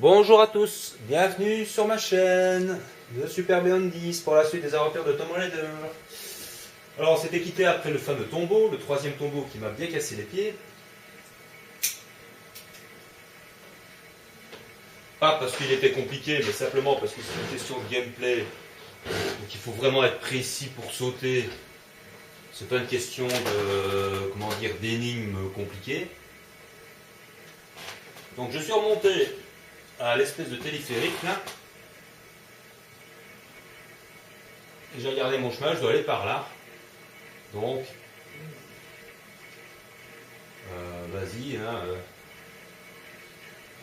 Bonjour à tous, bienvenue sur ma chaîne de Super Beyond 10 pour la suite des aventures de Tomb Raider. Alors on s'était quitté après le fameux tombeau, le troisième tombeau qui m'a bien cassé les pieds. Pas parce qu'il était compliqué, mais simplement parce que c'est une question de gameplay. Donc il faut vraiment être précis pour sauter. C'est pas une question de, comment dire, d'énigmes compliquées. Donc je suis remonté à l'espèce de téléphérique là. Et j'ai regardé mon chemin, je dois aller par là. Donc, vas-y, hein,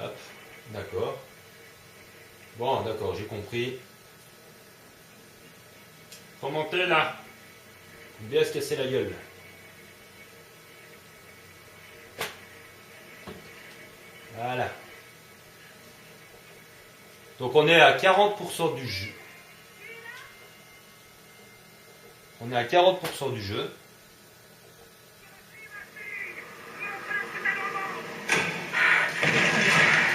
hop, d'accord. Bon, d'accord, j'ai compris. Faut monter là. Bien se casser la gueule. Voilà. Donc on est à 40% du jeu. On est à 40% du jeu.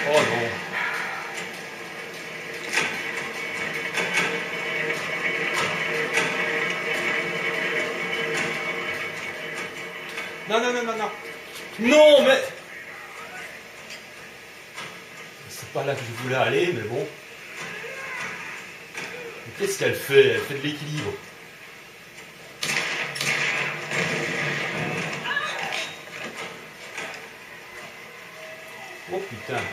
Oh non. Non, non, non, non, non. Non, mais... C'est pas là que je voulais aller, mais bon. Mais qu'est-ce qu'elle fait? Elle fait de l'équilibre. Oh putain.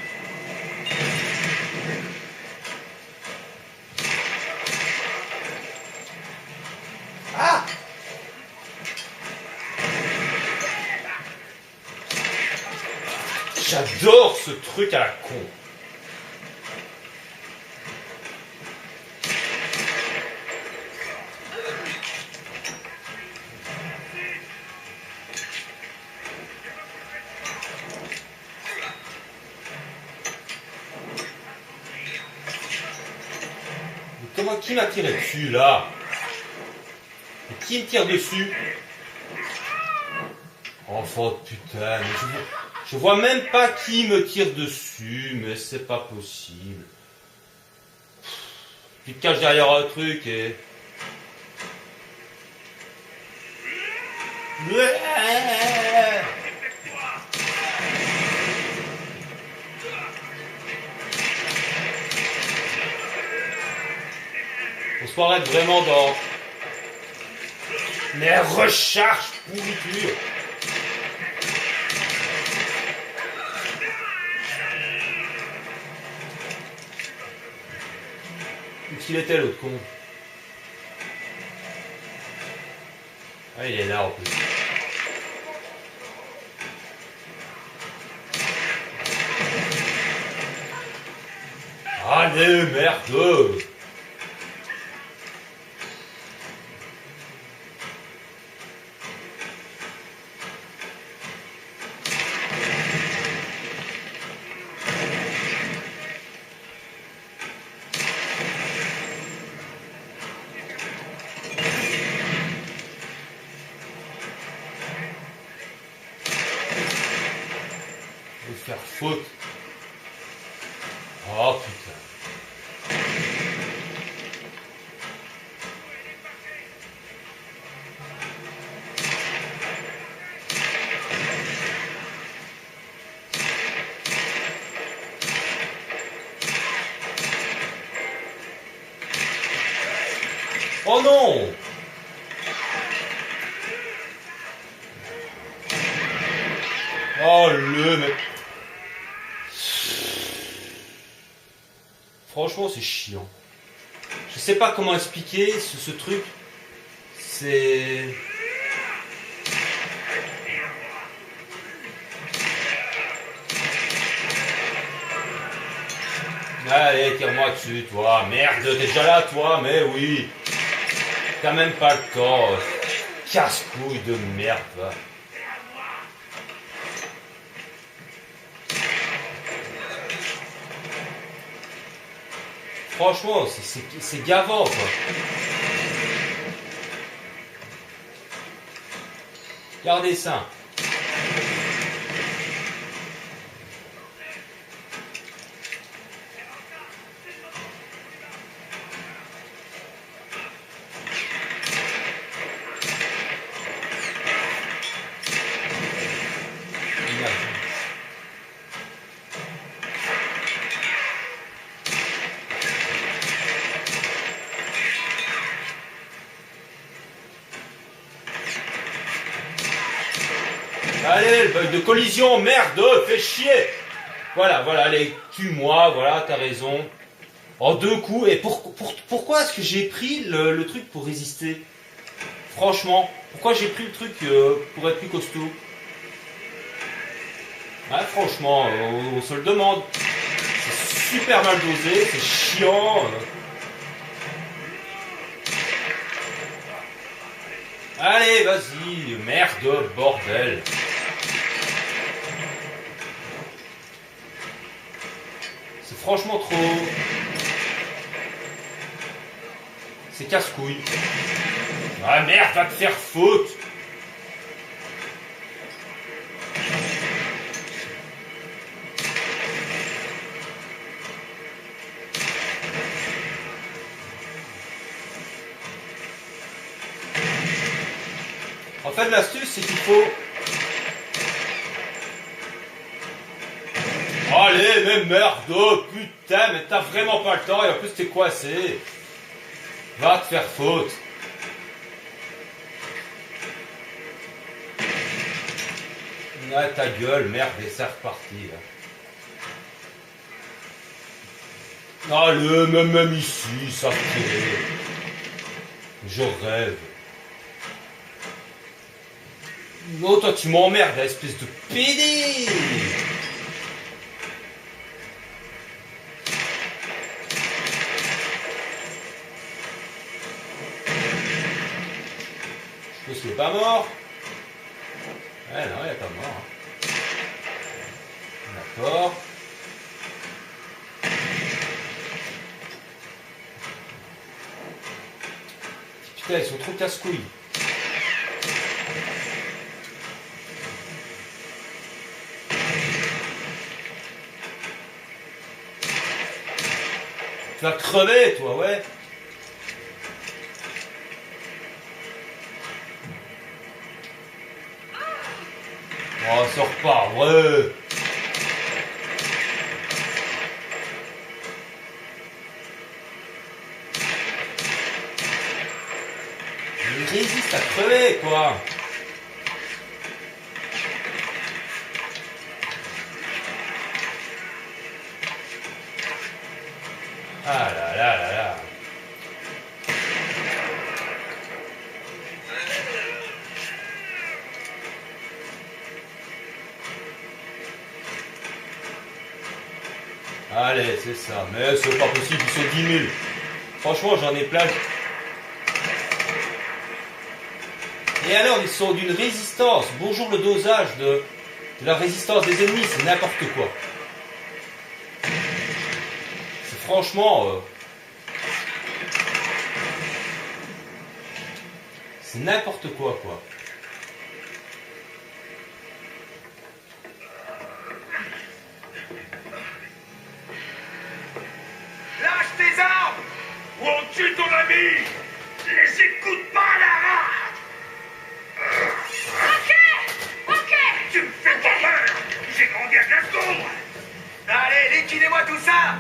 Ah! J'adore ce truc à la con. Mais comment, qui m'a tiré dessus là? Et qui me tire dessus? Enfant de putain, mais je vois même pas qui me tire dessus, mais c'est pas possible. Tu te caches derrière un truc et... On se croirait vraiment dans... Mais recharge pourriture. Où qu'il était l'autre con? Ah, il est là en plus. Allez, merde! Je vais faire faute. Oh putain. Oh non! Oh le mec. Franchement c'est chiant. Je sais pas comment expliquer ce truc. C'est... Allez, tire-moi dessus, toi. Merde, t'es déjà là, toi, mais oui. T'as même pas le temps. Casse-couille de merde, va. Franchement, c'est gavant, quoi. Regardez ça. bug de collision, merde, fais chier. Voilà, allez, tue-moi, voilà, t'as raison. En 2 coups, et pourquoi est-ce que j'ai pris le truc pour résister? Franchement, pourquoi j'ai pris le truc pour être plus costaud? Ouais, franchement, on se le demande. C'est super mal dosé, c'est chiant. Allez, vas-y, merde, bordel. C'est franchement trop... C'est casse-couille. Ah merde, va te faire faute. En fait, l'astuce, c'est qu'il faut... Allez, mais merde, putain, mais t'as vraiment pas le temps, et en plus t'es coincé. Va te faire faute. Ah, ta gueule, merde, et c'est reparti, là. Allez, même ici, ça fait... Je rêve. Non, toi, tu m'emmerdes, espèce de PD. Je pense qu'il est pas mort. Ouais, non, il est pas mort. D'accord. Putain, ils sont trop casse-couilles. Tu vas crever, toi, ouais. Oh, sors pas, ouais. Il résiste à crever, quoi. Ah là là là là. Allez, c'est ça. Mais c'est pas possible, ils sont 10 000. Franchement, j'en ai plein. Et alors, ils sont d'une résistance. Bonjour le dosage de la résistance des ennemis, c'est n'importe quoi. C'est franchement... c'est n'importe quoi, quoi. Lâche tes armes ou on tue ton ami. Les écoute pas, Lara. Ok. Tu me fais pas peur. J'ai grandi à Glasgow. Allez, liquidez-moi tout ça.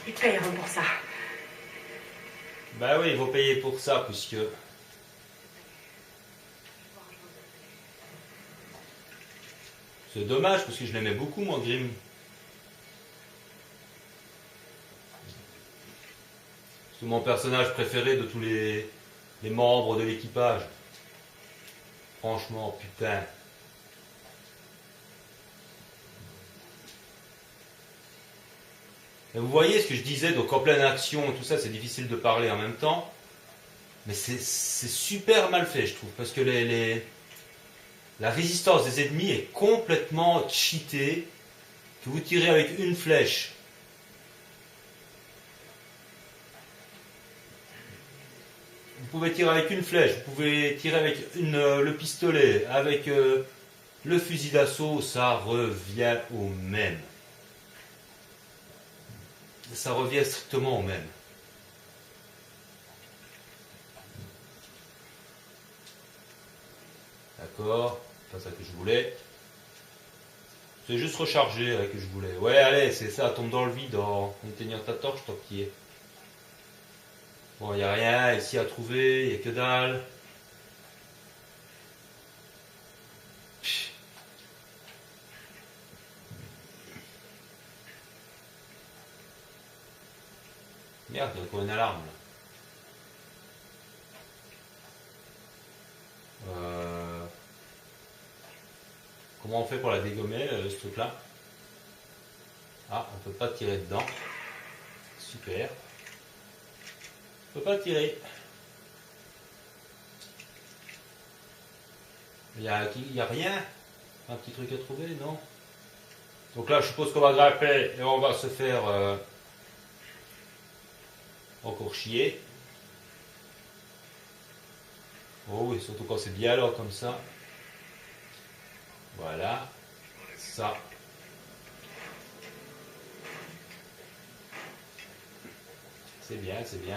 Ils payeront pour ça. Bah oui, il faut payer pour ça, puisque... C'est dommage, parce que je l'aimais beaucoup, moi, Grimm. C'est mon personnage préféré de tous les membres de l'équipage. Franchement, putain. Et vous voyez ce que je disais, donc en pleine action et tout ça, c'est difficile de parler en même temps. Mais c'est super mal fait, je trouve, parce que la résistance des ennemis est complètement cheatée, que vous tirez avec une flèche. Vous pouvez tirer avec une flèche, vous pouvez tirer avec le pistolet, avec Le fusil d'assaut, ça revient au même. Ça revient strictement au même. D'accord, pas ça que je voulais. C'est juste recharger que je voulais. Ouais, allez, c'est ça, tombe dans le vide en éteignant ta torche tant qu'il y est. Bon, il n'y a rien ici à trouver, il n'y a que dalle. Merde, il y a encore une alarme là. Comment on fait pour la dégommer, ce truc-là? Ah, on peut pas tirer dedans. Super. On peut pas tirer. Il y a rien? Un petit truc à trouver, non? Donc là, je suppose qu'on va grimper et on va se faire encore chier. Oh oui, surtout quand c'est bien là, comme ça. Voilà. Ça. C'est bien, c'est bien.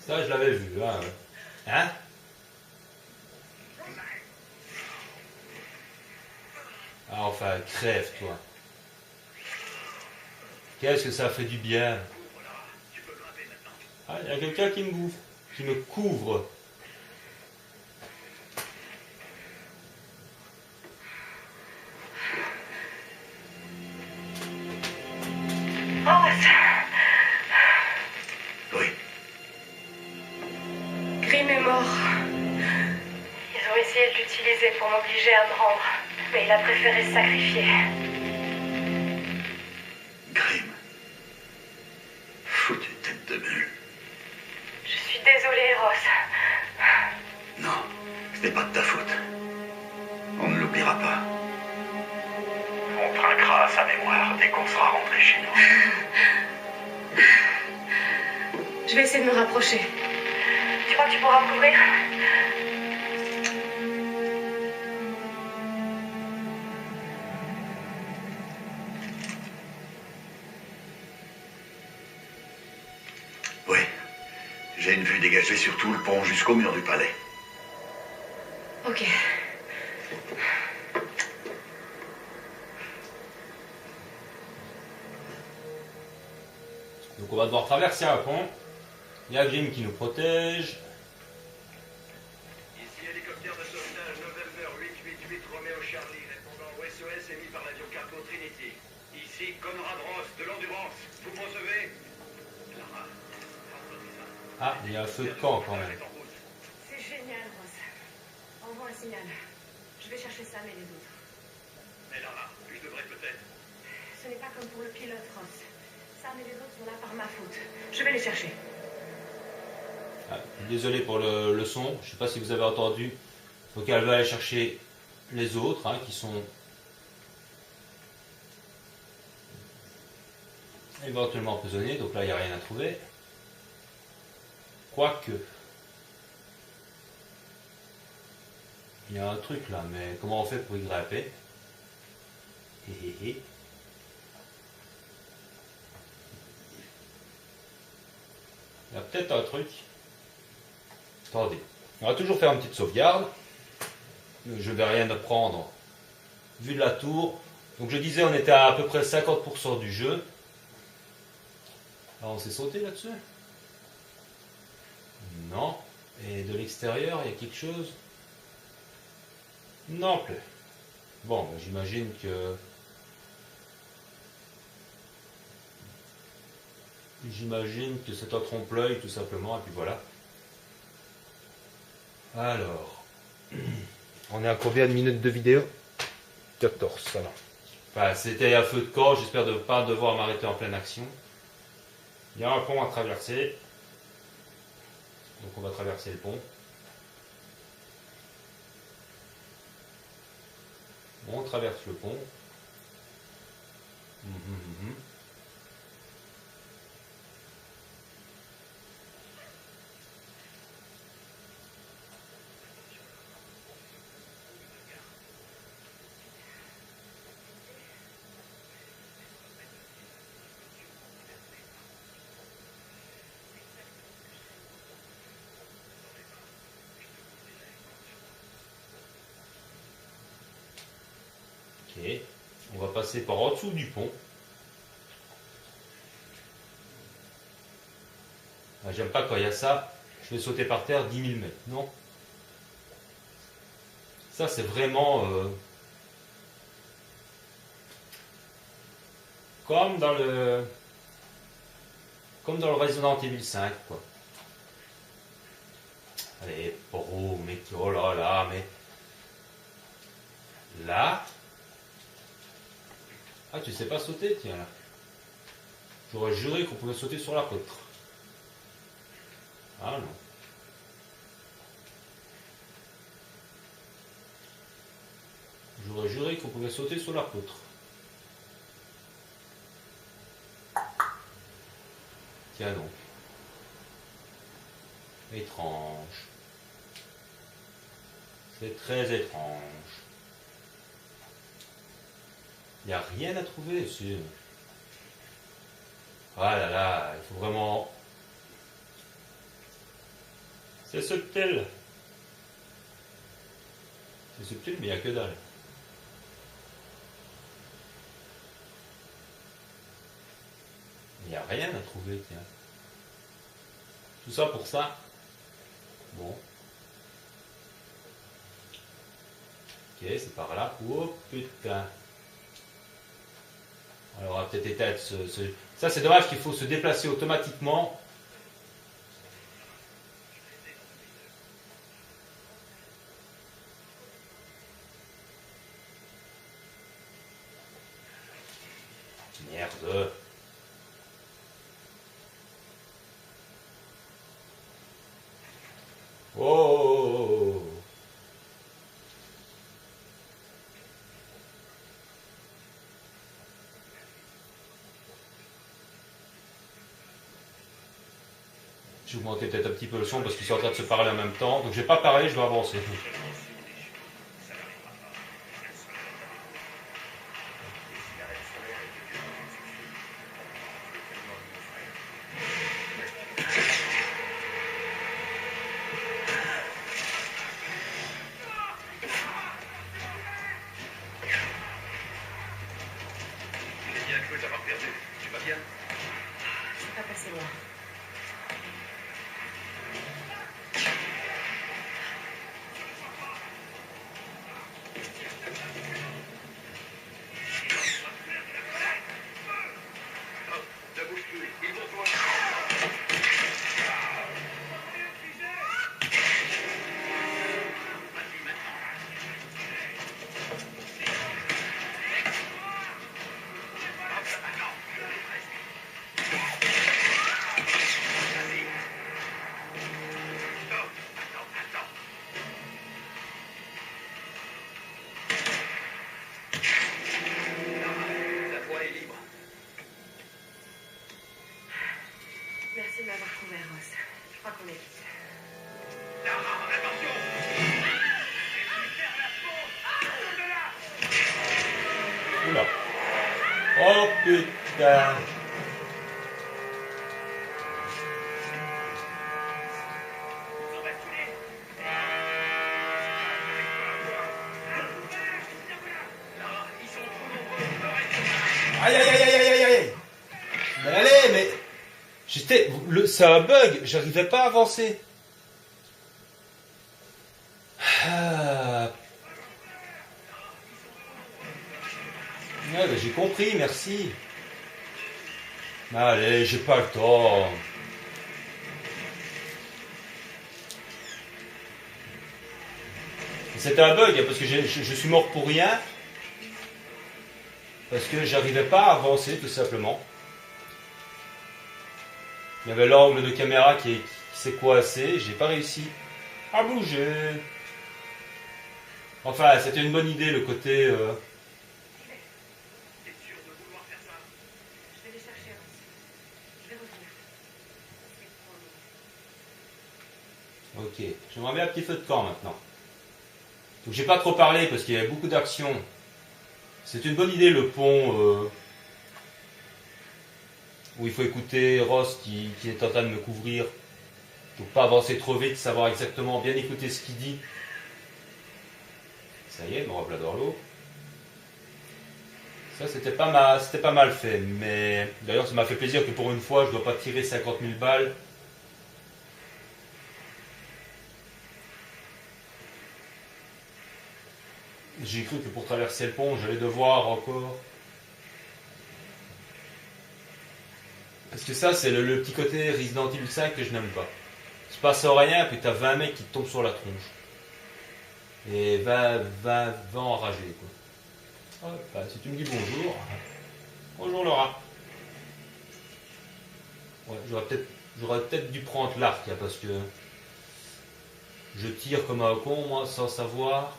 Ça, je l'avais vu, hein. Hein? Ah, enfin, crève, toi. Qu'est-ce que ça fait du bien? Ah, il y a quelqu'un qui me couvre. Qui me couvre. Rose! Oui. Grim est mort. Ils ont essayé de l'utiliser pour m'obliger à me rendre, mais il a préféré se sacrifier. Grim. Foutue tête de mule. Je suis désolée, Rose. Non, ce n'est pas de ta faute. On ne l'oubliera pas. On trinquera sa mémoire dès qu'on sera rentré chez nous. Je vais essayer de me rapprocher. Tu crois que tu pourras m'ouvrir? Oui. J'ai une vue dégagée sur tout le pont jusqu'au mur du palais. Ok. Donc on va devoir traverser un pont. Il y a Grim qui nous protège. Ici hélicoptère de sauvetage November 888 Romeo Charlie, répondant au SOS émis par l'avion cargo Trinity. Ici Conrad Ross de l'Endurance. Vous me recevez? Clara, entendez ça. Ah, il y a un feu de camp quand même. C'est génial, Rose. Envoie un signal. Je vais chercher Sam et les autres. Mais Lara, je devrais peut-être. Ce n'est pas comme pour le pilote, Ross. Sam et les autres sont là par ma faute. Je vais les chercher. Ah, désolé pour le son, je ne sais pas si vous avez entendu. Il faut qu'elle va aller chercher les autres qui sont éventuellement emprisonnés. Donc là, il n'y a rien à trouver. Quoique. Il y a un truc là, mais comment on fait pour y grimper? Il y a peut-être un truc. Attendez. On va toujours faire une petite sauvegarde. Je ne vais rien apprendre vu de la tour. Donc je disais, on était à peu près 50% du jeu. Alors on s'est sauté là-dessus? Non. Et de l'extérieur, il y a quelque chose? Non plus. Bon, ben, j'imagine que... c'est un trompe-l'œil tout simplement, et puis voilà. Alors, on est à combien de minutes de vidéo? 14, ça va. Enfin, c'était un feu de camp, j'espère ne pas devoir m'arrêter en pleine action. Il y a un pont à traverser. Donc on va traverser le pont. On traverse le pont. Ok, on va passer par en dessous du pont. Ah, j'aime pas quand il y a ça, je vais sauter par terre 10 000 mètres, non. Ça c'est vraiment comme dans le Resident Evil 5 quoi. Allez, pro, mec, oh là là, mais là, ah tu sais pas sauter, tiens là. J'aurais juré qu'on pouvait sauter sur la poutre. Ah non. J'aurais juré qu'on pouvait sauter sur la poutre. Tiens donc. Étrange. C'est très étrange. Il n'y a rien à trouver ici. Ah là là, il faut vraiment... C'est subtil. C'est subtil, mais il n'y a que dalle. Il n'y a rien à trouver, tiens. Tout ça pour ça. Bon. Ok, c'est par là. Oh putain. Alors, on va peut-être éteindre ce... Ça, c'est dommage qu'il faut se déplacer automatiquement. Merde. Oh. Je vais augmenter peut-être un petit peu le son parce qu'ils sont en train de se parler en même temps. Donc je vais pas parler, je vais avancer. Merci de m'avoir couvert, Ross. Je crois qu'on est quitte. Oula. Oh putain. Aïe aïe aïe aïe aïe aïe. Mais allez, mais c'est un bug, j'arrivais pas à avancer. Ah. Ouais, j'ai compris, merci. Allez, j'ai pas le temps. C'était un bug, parce que je suis mort pour rien. Parce que j'arrivais pas à avancer, tout simplement. Il y avait l'angle de caméra qui s'est coincé, j'ai pas réussi à bouger. Enfin, c'était une bonne idée, le côté... Je vais les chercher, Ross. Je vais revenir. Ok, j'aimerais bien un petit feu de camp maintenant. Donc j'ai pas trop parlé parce qu'il y avait beaucoup d'action. C'est une bonne idée le pont où il faut écouter Ross qui est en train de me couvrir. Donc pas avancer trop vite, savoir exactement bien écouter ce qu'il dit. Ça y est, me revoilà dans l'eau. Ça, c'était pas mal fait. Mais d'ailleurs, ça m'a fait plaisir que pour une fois, je dois pas tirer 50 000 balles. J'ai cru que pour traverser le pont, j'allais devoir encore... Parce que ça, c'est le petit côté Resident Evil 5 que je n'aime pas. Il se passe rien, puis t'as 20 mecs qui te tombent sur la tronche. Et va enrager, quoi. Hop, bah, si tu me dis bonjour. Bonjour Laura. Ouais, j'aurais peut-être dû prendre l'arc, hein, parce que je tire comme un con, moi, sans savoir.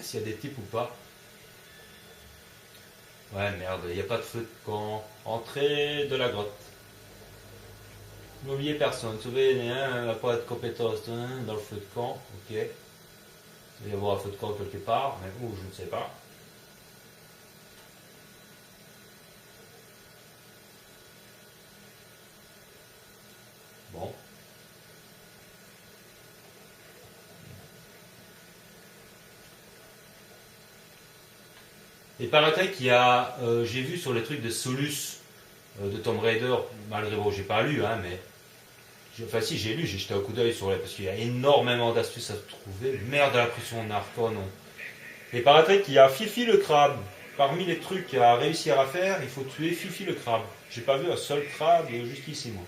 S'il y a des types ou pas. Ouais, merde, il n'y a pas de feu de camp. Entrée de la grotte. N'oubliez personne. Sauver un va pas être compétence dans le feu de camp. Ok. Il va y avoir un feu de camp quelque part, mais où, je ne sais pas. Bon. Et paraîtrait qu'il y a, j'ai vu sur les trucs de Solus de Tomb Raider, malgré bon, j'ai pas lu, hein, mais enfin si j'ai lu, j'ai jeté un coup d'œil sur les, parce qu'il y a énormément d'astuces à trouver. Merde, elle a pris son arc, oh non. Et paraîtrait qu'il y a Fifi le crabe. Parmi les trucs à réussir à faire, il faut tuer Fifi le crabe. J'ai pas vu un seul crabe jusqu'ici, moi.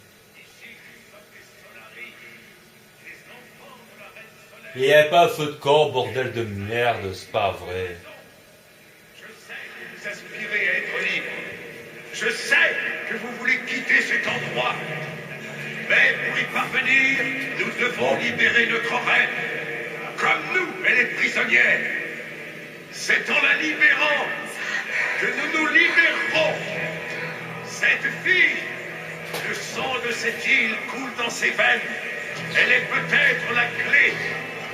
Et il n'y avait pas un feu de camp, bordel de merde, c'est pas vrai. Vous aspirez à être libre. Je sais que vous voulez quitter cet endroit. Mais pour y parvenir, nous devons libérer notre reine. Comme nous, elle est prisonnière. C'est en la libérant que nous nous libérerons. Cette fille, le sang de cette île coule dans ses veines. Elle est peut-être la clé.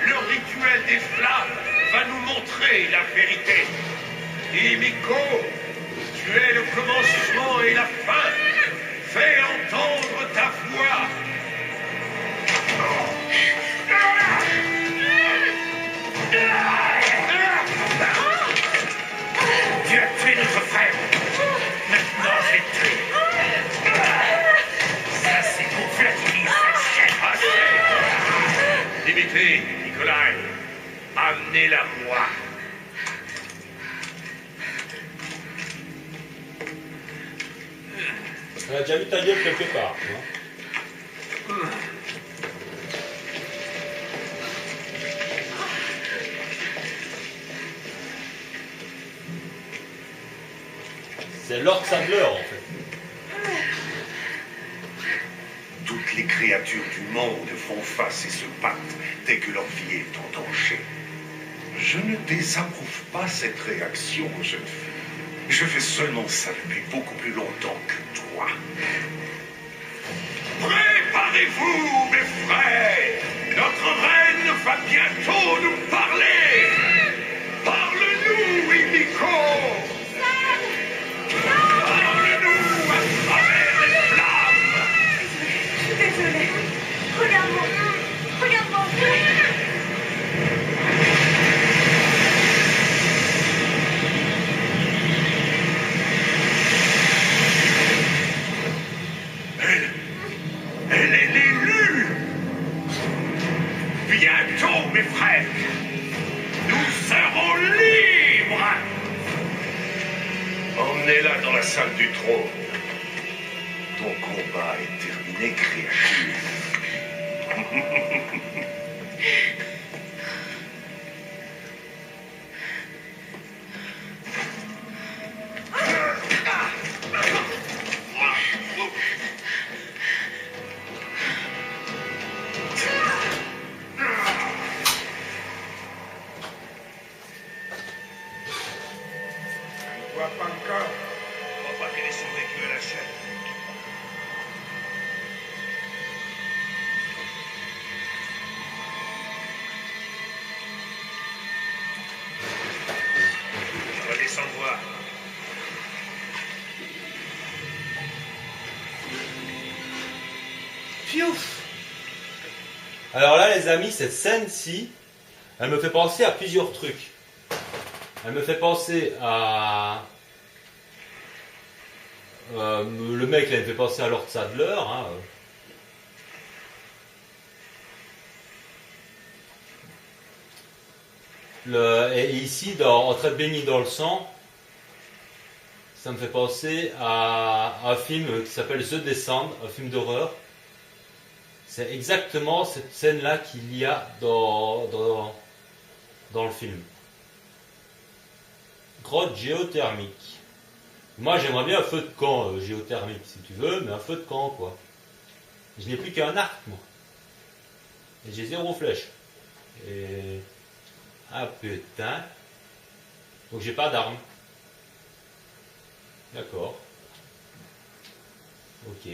Le rituel des flammes va nous montrer la vérité. Himiko, tu es le commencement et la fin. Fais entendre ta voix. Tu as tué notre frère. Maintenant, je vais te tuer. Ça, c'est pour flatter sa chaîne. Dimitri, Nikolai, amenez-la moi. On a déjà vu ta gueule quelque part, tu vois. C'est Lord Sadler, en fait. Toutes les créatures du monde font face et se battent dès que leur vie est en danger. Je ne désapprouve pas cette réaction, jeune fille. Je fais seulement ça depuis beaucoup plus longtemps que toi. Préparez-vous, mes frères! Notre reine va bientôt nous parler! Parle-nous, Himiko! Parle-nous à travers les flammes! Je suis désolée. Regarde-moi. Regarde-moi. Elle est l'élue! Bientôt, mes frères, nous serons libres! Emmenez-la dans la salle du trône. Ton combat est terminé, créature. Pas encore. On va pas qu'elle ait survécu à la chaîne. On va descendre voir. Piouf. Alors là, les amis, cette scène-ci, Elle me fait penser à plusieurs trucs. Elle me fait penser à... le mec, là, il me fait penser à Lord Sadler. Hein. Et ici, En traite baignée dans le sang, ça me fait penser à un film qui s'appelle The Descent, un film d'horreur. C'est exactement cette scène-là qu'il y a dans le film. Grotte géothermique. Moi, j'aimerais bien un feu de camp géothermique, si tu veux, mais un feu de camp, quoi. Je n'ai plus qu'un arc, moi. Et j'ai 0 flèche. Et... Ah, putain. Donc, j'ai pas d'arme. D'accord. Ok.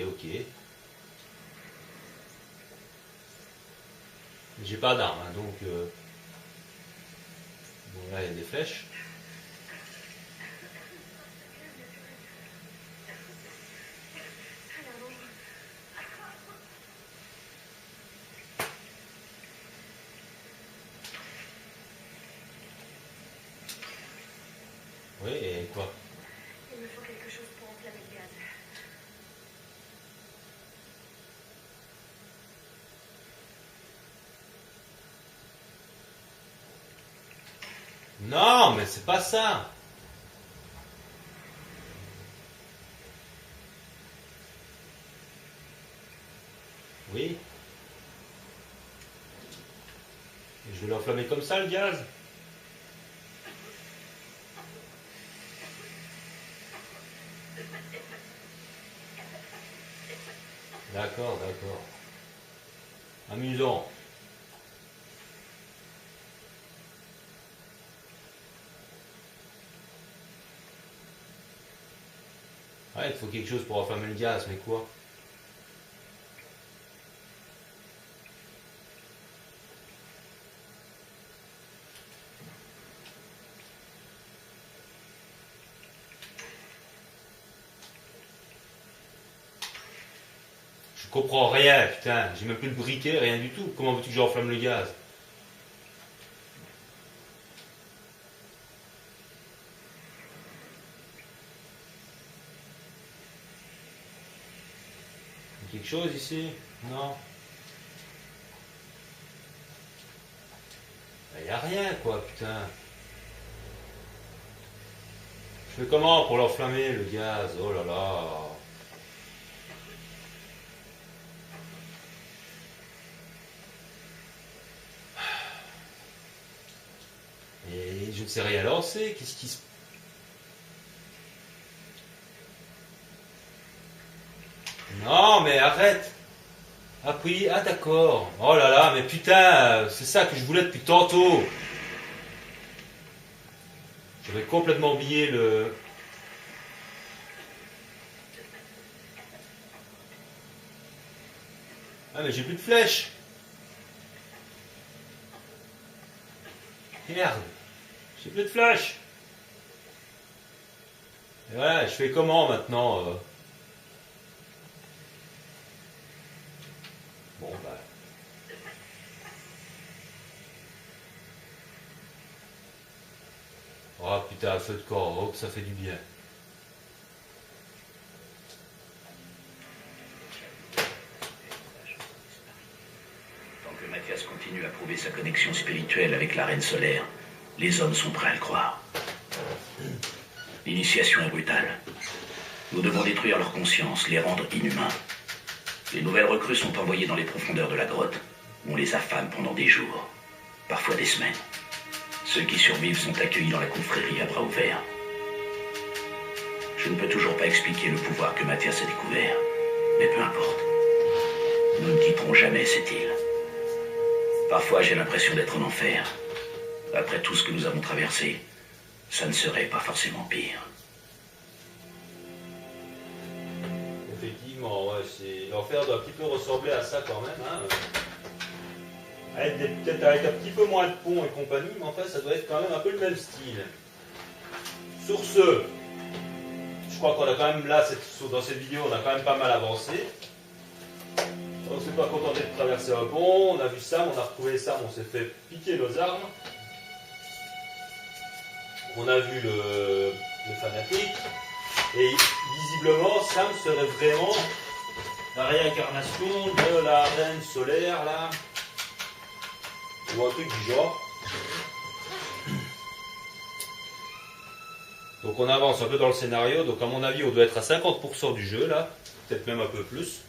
J'ai pas d'arme, hein, donc... Bon, là, il y a des flèches. Oui, et quoi? Il me faut quelque chose pour enflammer le gaz. Non, mais c'est pas ça. Oui. Et je vais l'enflammer comme ça, le gaz. D'accord. Amusant. Ouais, il faut quelque chose pour enflammer le gaz, mais quoi? Je comprends rien, putain. J'ai même plus de briquet, rien du tout. Comment veux-tu que j'enflamme le gaz? Quelque chose ici? Non. Il n'y a rien, quoi, putain. Je fais comment pour l'enflammer, le gaz? Oh là là. Et je ne sais rien lancer. Qu'est-ce qui se... Non, mais arrête. Appuie. Ah, d'accord. Oh là là, mais putain, c'est ça que je voulais depuis tantôt. J'avais complètement oublié le... Ah, mais j'ai plus de flèches. Merde. J'ai plus de flèches. Et ouais, je fais comment maintenant Bon, bah... Oh putain, feu de corps, oh que ça fait du bien. Tant que Mathias continue à prouver sa connexion spirituelle avec la reine solaire, les hommes sont prêts à le croire. L'initiation est brutale. Nous devons détruire leur conscience, les rendre inhumains. Les nouvelles recrues sont envoyées dans les profondeurs de la grotte. On les affame pendant des jours, parfois des semaines. Ceux qui survivent sont accueillis dans la confrérie à bras ouverts. Je ne peux toujours pas expliquer le pouvoir que Mathias a découvert, mais peu importe. Nous ne quitterons jamais cette île. Parfois, j'ai l'impression d'être en enfer. Après tout ce que nous avons traversé, ça ne serait pas forcément pire. Effectivement, ouais, l'enfer doit un petit peu ressembler à ça quand même. Hein. Peut-être avec un petit peu moins de pont et compagnie, mais en fait, ça doit être quand même un peu le même style. Sur ce, je crois qu'on a quand même là, dans cette vidéo, on a quand même pas mal avancé. Donc on s'est pas contenté de traverser un pont, on a vu Sam, on a retrouvé Sam, on s'est fait piquer nos armes. On a vu le fanatique. Et visiblement, Sam serait vraiment la réincarnation de la reine solaire, là. Ou un truc du genre. Donc on avance un peu dans le scénario. Donc à mon avis, on doit être à 50% du jeu, là. Peut-être même un peu plus.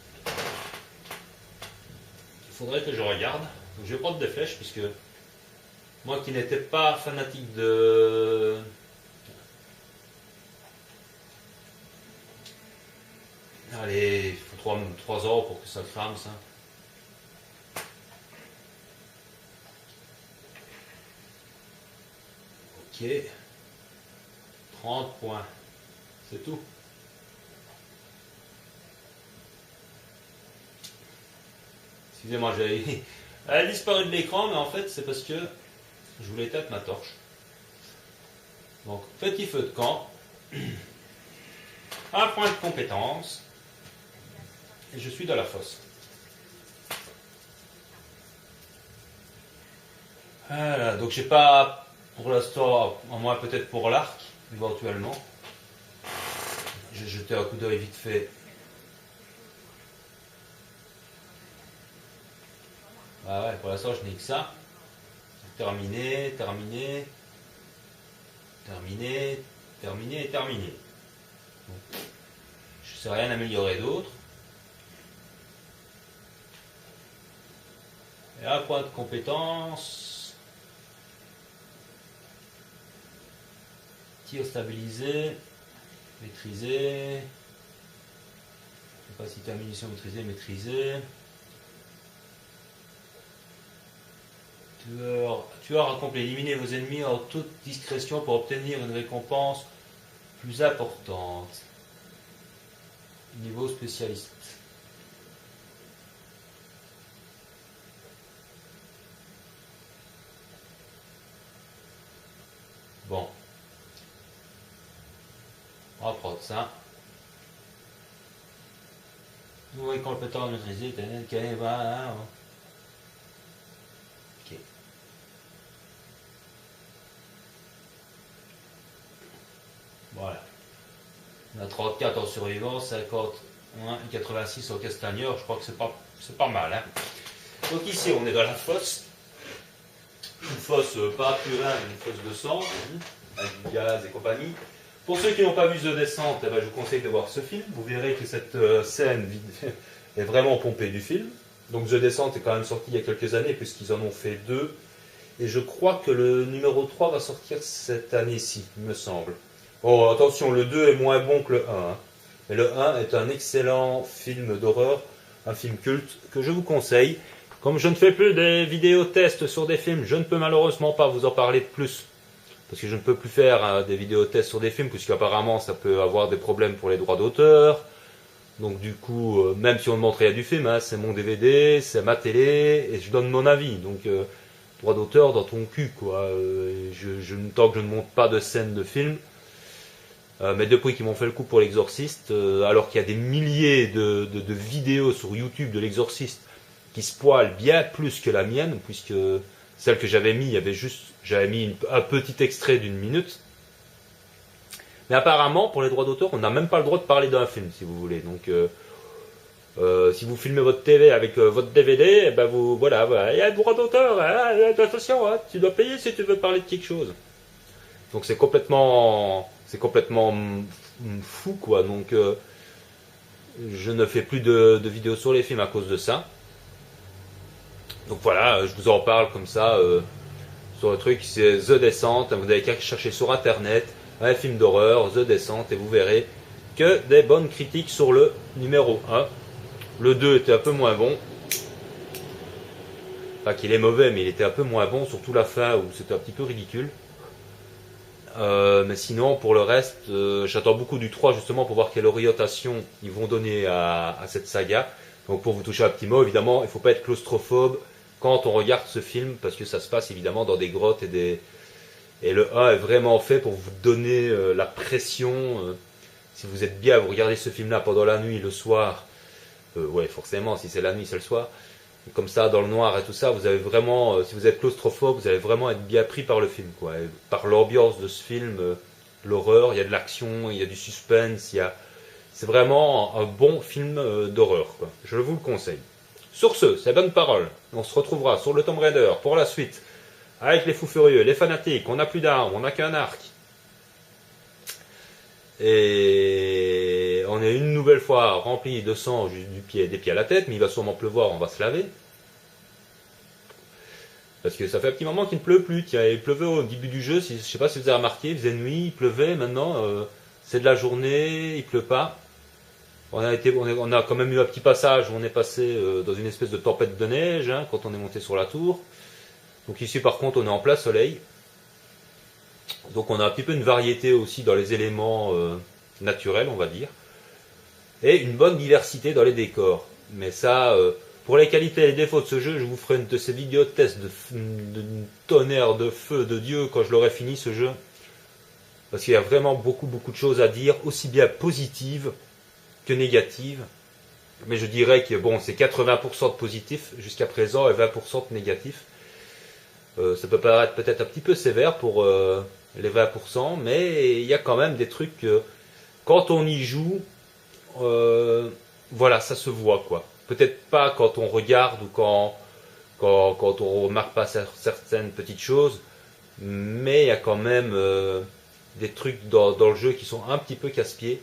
Il faudrait que je regarde. Donc je vais prendre des flèches, puisque moi qui n'étais pas fanatique de... Allez, il faut 3 ans pour que ça crame, ça. Ok. 30 points. C'est tout. Excusez-moi, elle a disparu de l'écran, mais en fait, c'est parce que je voulais éteindre ma torche. Donc, petit feu de camp. Un point de compétence. Et je suis dans la fosse. Voilà, donc j'ai pas pour l'instant, en moins peut-être pour l'arc, éventuellement. J'ai jeté un coup d'œil vite fait. Ah ouais, pour l'instant je n'ai que ça. Terminé, terminé, terminé, terminé et terminé. Donc, je ne sais rien améliorer d'autre. Et un point de compétence. Tir stabilisé. Maîtrisé. Capacité à munitions maîtrisée, maîtrisé. Tueur accompli. Éliminez vos ennemis en toute discrétion pour obtenir une récompense plus importante. Niveau spécialiste. Bon. On va prendre ça. Nouvelle compétence maîtrisée. Ok. Voilà. On a 34 en survivant, 51 et 86 en castagneur. Je crois que c'est pas mal. Hein. Donc ici, on est dans la fosse. Une fosse pas purin, une fosse de sang, avec du gaz et compagnie. Pour ceux qui n'ont pas vu The Descent, eh ben, je vous conseille de voir ce film. Vous verrez que cette scène est vraiment pompée du film. Donc The Descent est quand même sorti il y a quelques années, puisqu'ils en ont fait 2. Et je crois que le numéro 3 va sortir cette année-ci, il me semble. Oh, attention, le 2 est moins bon que le 1. Hein. Mais le 1 est un excellent film d'horreur, un film culte que je vous conseille. Comme je ne fais plus des vidéos tests sur des films, je ne peux malheureusement pas vous en parler de plus. Parce que je ne peux plus faire des vidéos tests sur des films, puisqu'apparemment ça peut avoir des problèmes pour les droits d'auteur. Donc du coup, même si on me montrait du film, hein, c'est mon DVD, c'est ma télé, et je donne mon avis. Donc, droit d'auteur dans ton cul, quoi. Tant que je ne monte pas de scène de film. Mais depuis qu'ils m'ont fait le coup pour l'Exorciste, alors qu'il y a des milliers de vidéos sur YouTube de l'Exorciste, qui se poilent bien plus que la mienne, puisque celle que j'avais mis, j'avais mis un petit extrait d'1 minute. Mais apparemment, pour les droits d'auteur, on n'a même pas le droit de parler d'un film, si vous voulez. Donc, si vous filmez votre TV avec votre DVD, eh ben voilà, il y a le droit d'auteur. Hein, attention, hein, tu dois payer si tu veux parler de quelque chose. Donc c'est complètement fou, quoi. Donc, je ne fais plus de vidéos sur les films à cause de ça. Donc voilà, je vous en parle comme ça sur le truc, c'est The Descent. Vous n'avez qu'à chercher sur internet un film d'horreur, The Descent, et vous verrez que des bonnes critiques sur le numéro 1. Le 2 était un peu moins bon. Pas qu'il est mauvais, mais il était un peu moins bon, surtout la fin où c'était un petit peu ridicule. Mais sinon, pour le reste, j'attends beaucoup du 3 justement pour voir quelle orientation ils vont donner à cette saga. Donc pour vous toucher un petit mot, évidemment, il ne faut pas être claustrophobe quand on regarde ce film, parce que ça se passe évidemment dans des grottes et le 1 est vraiment fait pour vous donner la pression. Si vous êtes bien, vous regardez ce film-là pendant la nuit, le soir, Ouais, forcément, si c'est la nuit, c'est le soir. Et comme ça, dans le noir et tout ça, vous avez vraiment, si vous êtes claustrophobe, vous allez vraiment être bien pris par le film, quoi. Et par l'ambiance de ce film, l'horreur, il y a de l'action, il y a du suspense, c'est vraiment un bon film d'horreur, quoi. Je vous le conseille. Sur ce, c'est bonne parole. On se retrouvera sur le Tomb Raider pour la suite. Avec les fous furieux, les fanatiques, on n'a plus d'armes, on n'a qu'un arc. Et on est une nouvelle fois rempli de sang des pieds à la tête, mais il va sûrement pleuvoir, on va se laver. Parce que ça fait un petit moment qu'il ne pleut plus. Tiens, il pleuvait au début du jeu, je ne sais pas si vous avez remarqué, il faisait nuit, il pleuvait, maintenant c'est de la journée, il pleut pas. On a quand même eu un petit passage où on est passé dans une espèce de tempête de neige, hein, quand on est monté sur la tour. Donc ici par contre on est en plein soleil. Donc on a un petit peu une variété aussi dans les éléments naturels, on va dire. Et une bonne diversité dans les décors. Mais ça, pour les qualités et les défauts de ce jeu, je vous ferai une de ces vidéos de test de tonnerre, de feu, de Dieu, quand je l'aurai fini ce jeu. Parce qu'il y a vraiment beaucoup de choses à dire, aussi bien positives que négatives. Mais je dirais que bon, c'est 80% de positif jusqu'à présent et 20% de négatif. Ça peut paraître peut-être un petit peu sévère pour les 20%, mais il y a quand même des trucs que quand on y joue, voilà, ça se voit, quoi. Peut-être pas quand on regarde ou quand on remarque pas certaines petites choses, mais il y a quand même des trucs dans le jeu qui sont un petit peu casse-pieds.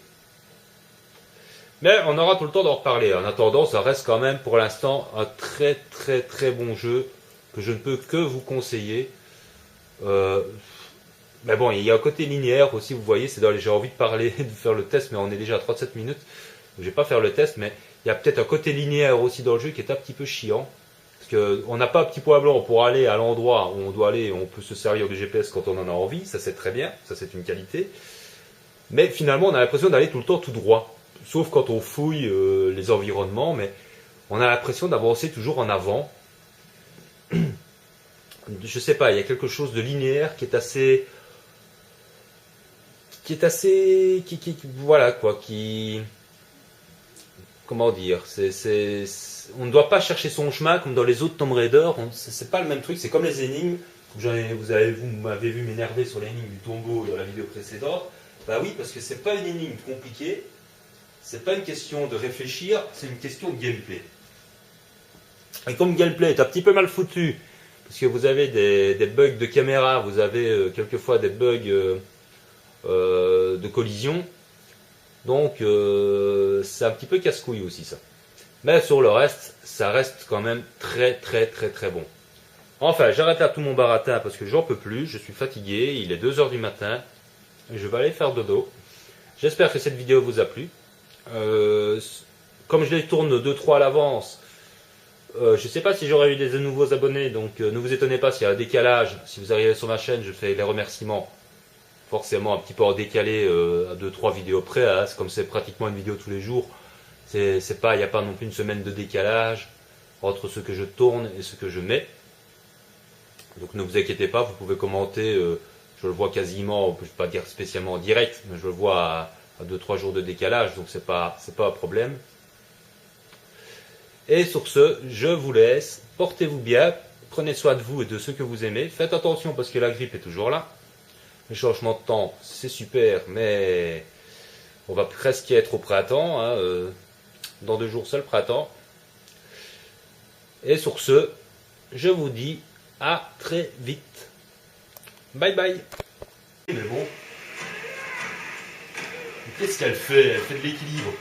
Mais on aura tout le temps d'en reparler. En attendant, ça reste quand même pour l'instant un très très très bon jeu que je ne peux que vous conseiller. Mais bon, il y a un côté linéaire aussi, vous voyez, j'ai envie de parler, de faire le test, mais on est déjà à 37 minutes. Je vais pas faire le test, mais il y a peut-être un côté linéaire aussi dans le jeu qui est un petit peu chiant. Parce qu'on n'a pas un petit point blanc pour aller à l'endroit où on doit aller, on peut se servir du GPS quand on en a envie, ça c'est très bien, ça c'est une qualité. Mais finalement, on a l'impression d'aller tout le temps tout droit. Sauf quand on fouille les environnements, mais on a l'impression d'avancer toujours en avant. Je sais pas, il y a quelque chose de linéaire qui est assez... voilà quoi, comment dire, on ne doit pas chercher son chemin comme dans les autres Tomb Raider, c'est pas le même truc, c'est comme les énigmes. Vous m'avez vu m'énerver sur l'énigme du tombeau dans la vidéo précédente. Bah oui, parce que c'est pas une énigme compliquée, c'est pas une question de réfléchir, c'est une question de gameplay. Et comme le gameplay est un petit peu mal foutu, parce que vous avez des bugs de caméra, vous avez quelquefois des bugs de collision, donc c'est un petit peu casse-couille aussi ça. Mais sur le reste, ça reste quand même très très très très bon. Enfin, j'arrête là tout mon baratin parce que j'en peux plus, je suis fatigué, il est 2 h du matin, et je vais aller faire dodo. J'espère que cette vidéo vous a plu. Comme je les tourne 2-3 à l'avance, je ne sais pas si j'aurai eu des nouveaux abonnés, donc ne vous étonnez pas s'il y a un décalage. Si vous arrivez sur ma chaîne, je fais les remerciements forcément un petit peu en décalé à 2-3 vidéos près, hein. Comme c'est pratiquement une vidéo tous les jours, il n'y a pas non plus une semaine de décalage entre ce que je tourne et ce que je mets. Donc ne vous inquiétez pas, vous pouvez commenter, je le vois quasiment, je ne vais pas dire spécialement en direct, mais je le vois à 2-3 jours de décalage, donc c'est pas un problème. Et sur ce, je vous laisse, portez-vous bien, prenez soin de vous et de ceux que vous aimez, faites attention parce que la grippe est toujours là. Les changements de temps, c'est super, mais on va presque être au printemps, hein, dans 2 jours c'est le printemps. Et sur ce, je vous dis à très vite. Bye bye. Mais bon, qu'est-ce qu'elle fait? Elle fait de l'équilibre.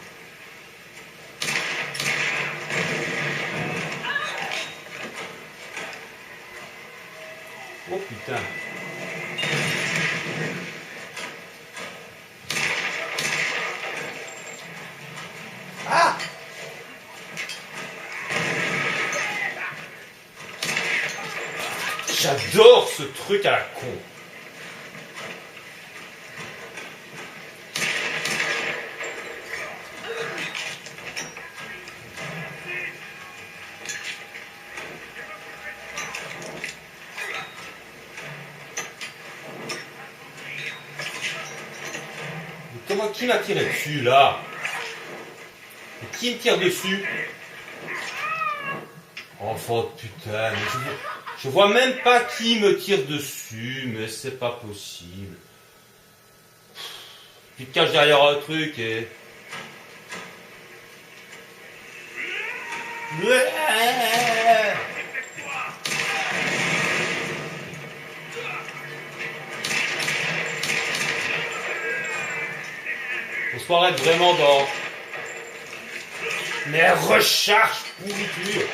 Oh putain. Ah! J'adore ce truc à la con. Qui m'a tiré dessus là? Qui me tire dessus? Enfant de putain, mais je vois même pas qui me tire dessus, mais c'est pas possible. Tu te caches derrière un truc et... On se croirait vraiment dans... Mais recharge pourriture.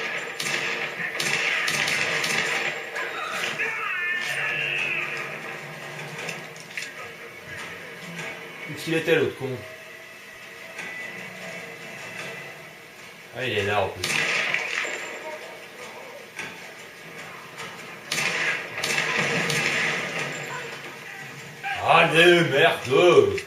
Où qu'il était l'autre con? Ah, il est là en plus. Allez, merde!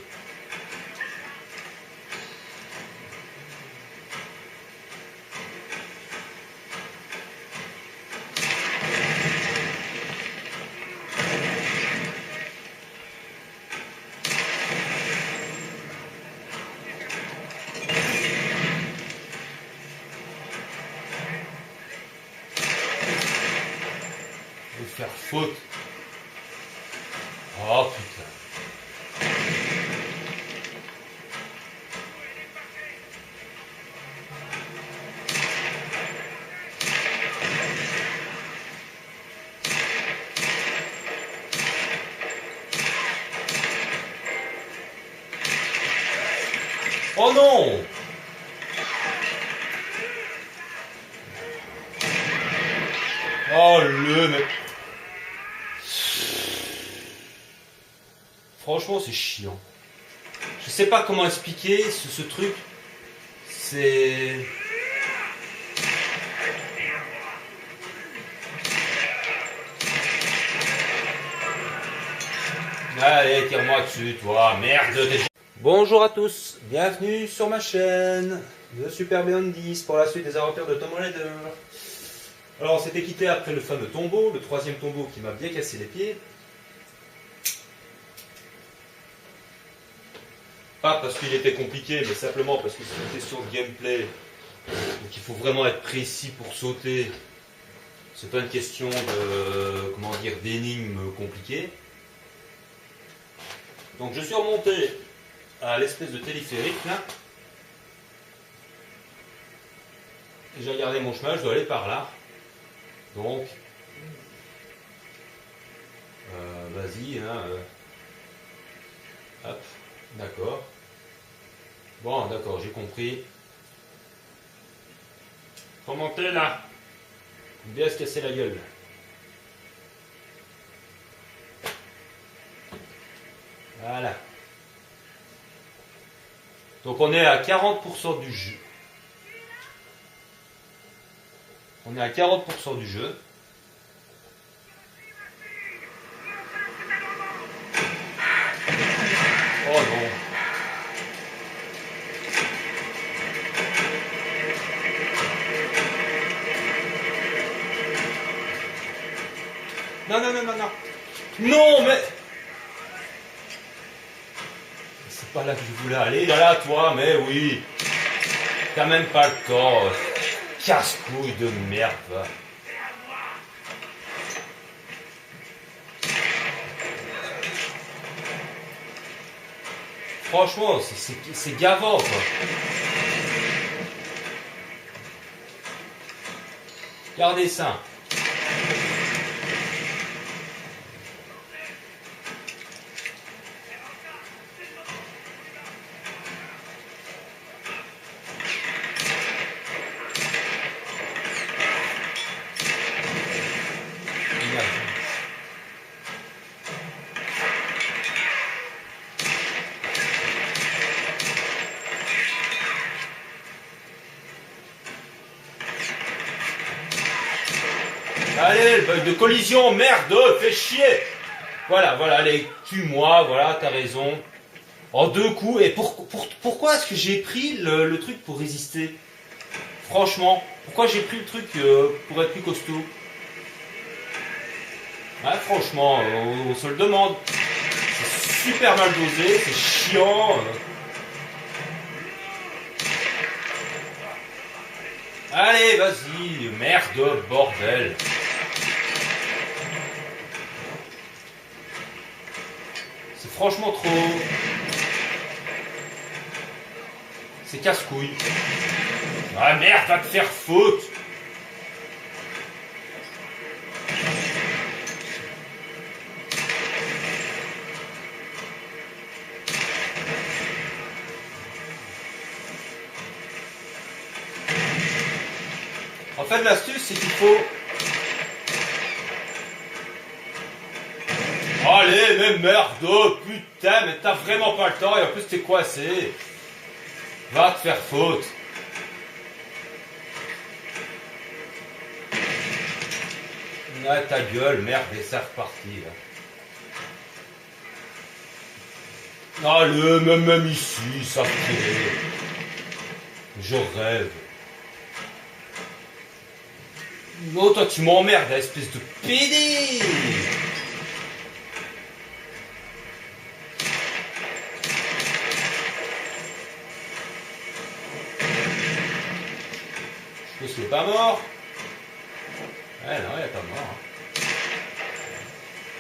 Faire faute. Oh putain. Oh non! Oh le mec. Franchement, c'est chiant. Je sais pas comment expliquer ce truc. C'est... Allez, tire-moi dessus, toi. Merde. Bonjour à tous. Bienvenue sur ma chaîne de Super Beyond 10 pour la suite des aventures de Tomb Raider. Alors, on s'était quitté après le fameux tombeau, le troisième tombeau qui m'a bien cassé les pieds. Pas parce qu'il était compliqué, mais simplement parce que c'est une question de gameplay. Donc il faut vraiment être précis pour sauter. C'est pas une question de, comment dire, d'énigmes compliquées. Donc je suis remonté à l'espèce de téléphérique là. Et j'ai regardé mon chemin, je dois aller par là. Donc, vas-y, hein. Hop. D'accord. Bon, d'accord, j'ai compris. Faut monter là. Bien se casser la gueule. Voilà. Donc on est à 40% du jeu. On est à 40% du jeu. Oh non. Non, non, non, non, non. Non, mais... C'est pas là que je voulais aller. Là, toi, mais oui. T'as même pas le temps. Casse-couille de merde, va. Franchement, c'est gavant, quoi. Regardez ça. Allez, le bug de collision, merde, fais chier. Voilà, voilà, allez, tue-moi, voilà, t'as raison. En 2 coups, et pourquoi est-ce que j'ai pris le truc pour résister? Franchement, pourquoi j'ai pris le truc pour être plus costaud? Ouais, franchement, on se le demande. C'est super mal dosé, c'est chiant. Allez, vas-y, merde, bordel. C'est franchement trop... C'est casse-couille. Ah merde, va te faire faute. En fait, l'astuce, c'est qu'il faut... Allez, mais merde, putain, mais t'as vraiment pas le temps et en plus t'es coincé. Va te faire faute. Ah, ta gueule, merde, et c'est reparti, là. Allez, même ici, ça fait. Je rêve. Oh, toi, tu m'emmerdes, espèce de pédé. Je pense qu'il n'est pas mort. Ouais, non, il n'est pas mort. Hein.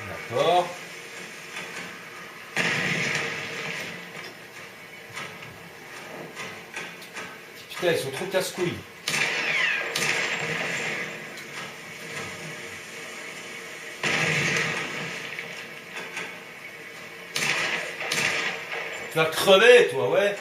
D'accord. Putain, ils sont trop casse-couilles. Tu vas crever, toi, ouais.